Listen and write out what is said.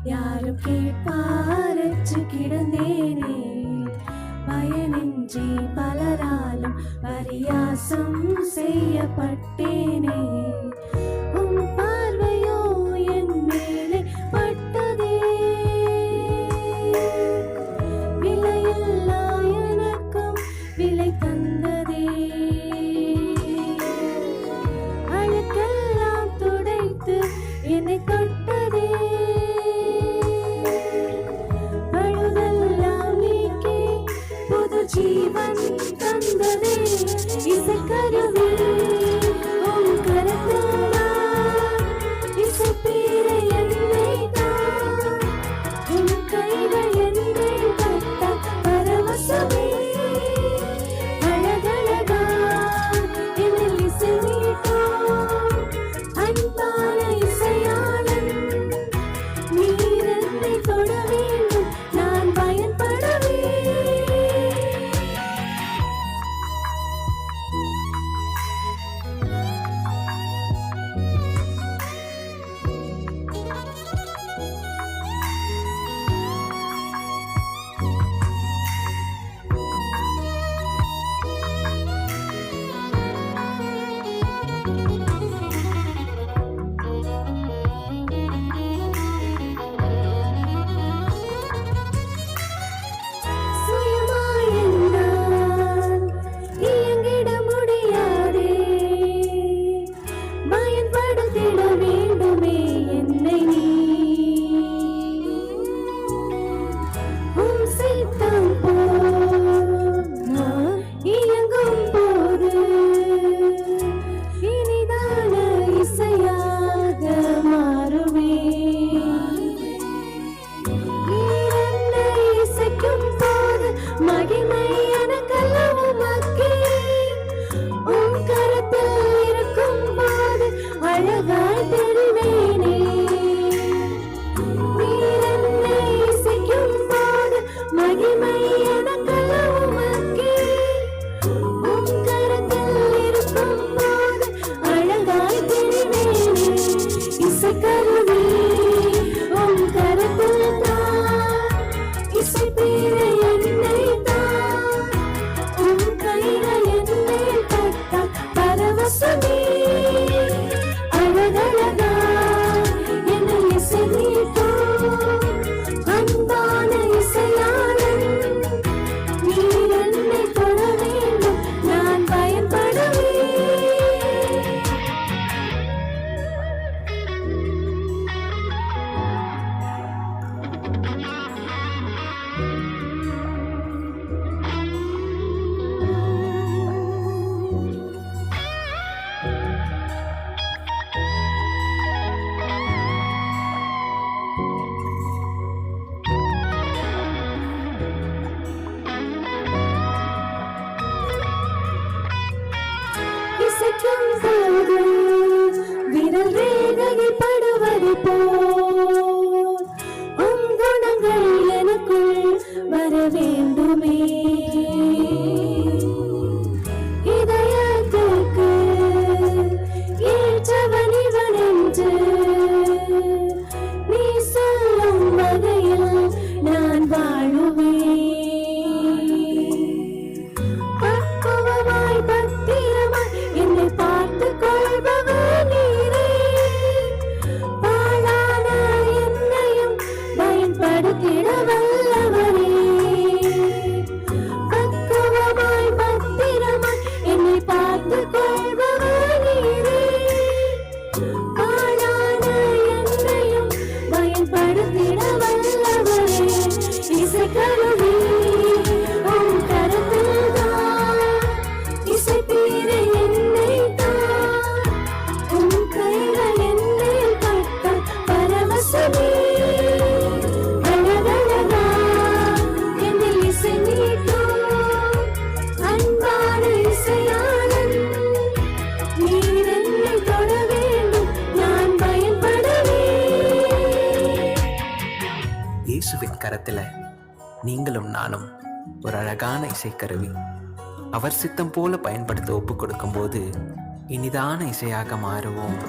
யாரும் கேட்பாரற்று கிடந்தேனே. பயனின்றி பலராலும் பரியாசம் செய்யப்பட்டேனே. உம் பார்வையோ என் மேலே பட்டதே. விலையில்லா எனக்கும் விலை தந்ததே. அழுக்கெல்லாம் துடைத்து என்னை தொட்டதே. பழுதெல்லாம் நீக்கி புது ஜீவன் தந்ததே. இசைக்கருவி உம் கரத்தில்தான், இசைப்பீரை என்னை தான். உம் கைகள் என்னை தொட்ட பரவசமே. அழகழகா என்னில் இசை மீட்டும் அன்பான இசையாளன். நீர் என்னை தொட வேண்டும், நான் பயன்படவே. சுயமாய் என்னால் இயங்கிட முடியாதே. பயன்படுத்திட வேண்டுமே என்னை நீ. உம் சித்தம் போல் நான் இயங்கும் போது இனிதான இசையாக மாறுவேன். நீர் என்னை இசைக்கும் போது மகிமை எனக்கெல்லாம் உமக்கே. உம் கரத்தில் இருக்கும் போது அழகாய் தெரிவேனே. நீர் என்னை இசைக்கும் போது மகிமை எனக்கெல்லாம் உமக்கே. உம் கரத்தில் இருக்கும் போது அழகாய் தெரிவேனே. இசைக்கருவி உம் கரத்தில் தான், இசைப்பீரை என்னை தான். உம் கைகள் என்னை தொட்ட பரவசமே. அழகழகா என்னில் இசை மீட்டும் அன்பான இசையாளன். நீர் என்னை தொட வேண்டும், நான் பயன்படவே. இசைக்கும் போது விரல் ரேகையில் படுவது போல் உம் குணங்கள் எனக்குள் வர வேண்டுமே. இதயத்துக்கு ஏற்றவன் இவன் என்று நீ சொல்லும் வகையில் நான் வாழுவேன். பக்குவமாய் பத்திரமாய் என்னை பார்த்துக் கொள்பவர் நீரே. பாழான என்னையும் பயன்படுத்திட வல்லவரே. பக்குவமாய் பத்திரமாய் என்னை பார்த்துக் கொள்பவர் நீரே. பாழான என்னையும் பயன்படுத்திட வல்லவரே. இசைக்கருவி உம் கரத்தில் தான், இசைப்பீரை என்னை தான். உம் கைகள் என்னை தொட்ட பரவசமே. அழகழகா என்னில் இசை மீட்டும் அன்பான இசையாளன். நீர் என்னை தொட வேண்டும், நான் பயன்படவே. இயேசுவின் கரத்துல நீங்களும் நானும் ஒரு அழகான இசைக்கருவி. அவர் சித்தம் போல பயன்படுத்த ஒப்பு கொடுக்கும்போது இனிதான இசையாக மாறுவோம்.